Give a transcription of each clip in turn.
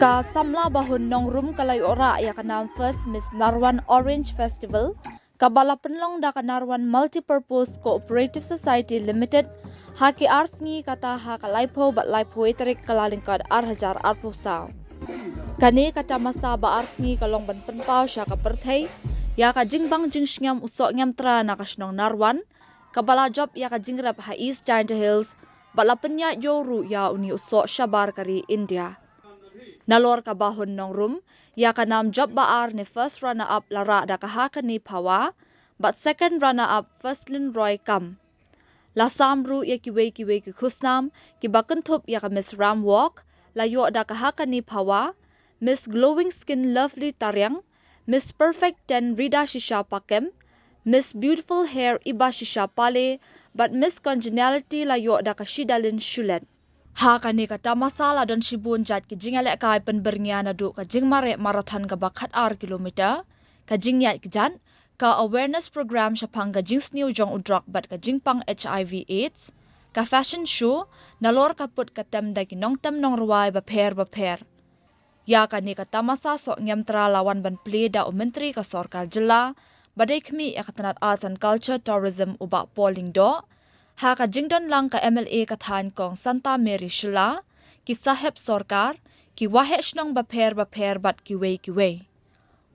Ka samla Bahun Nongrum kalay ora ya kanam first Miss Narwan Orange Festival kabala penlong da Narwan Multipurpose Cooperative Society Limited haki arsngi kata ha kalaipo bat laipo iterik kalalingkad arhajar arpusaw kani kata masa ba arsngi kalong ban penpau sya ka perthai ya ka jingbang jingsyam usok ngam tra na kasnong Narwan kabala job ya ka jingrap ha East Giant Hills balapenya yoru ya uni usok syabar kari India. Nalor ka Bahun Nongrum, ya ka nam job baar ni first runner-up lara da kahaka ni Pawa, but second runner-up Firstling Roy Kam. Lasamru ya kiwe ki khusnam, ki bakentup ya ka Miss Ram Walk, layo da kahaka ni Pawa, Miss Glowing Skin Lovely Taryang, Miss Perfect 10 Rida Shisha Pakem, Miss Beautiful Hair Iba Shisha Pale, but Miss Congeniality layo da ka Shidalin Syllad. Ha kani kata masala don sibun jat ki jingale kai penbernya na du ka jingmare marathon ka bakat kilometer ka jingyat kijan ka awareness program syapang ka jingsniu jong udrak bat ka jingpang HIV AIDS ka fashion show nalor kaput ka tem da kinong tem nong ruwai ba per ya kani kata masa sok ngam tra lawan ban ple da menteri ka sarkar jilla badai khmi ya katanat arts and culture tourism uba polling do ha ka jingdon lang ka MLA kathan kong Santa Mary Shila ki saheb sarkar ki wahe shnong ba per bat ki wei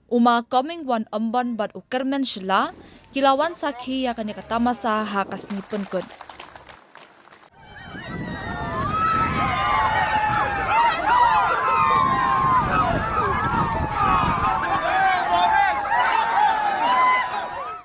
uma coming one amban bat ukermen Shila kilawan sakhi ya kani katamasa ha kasnipun kun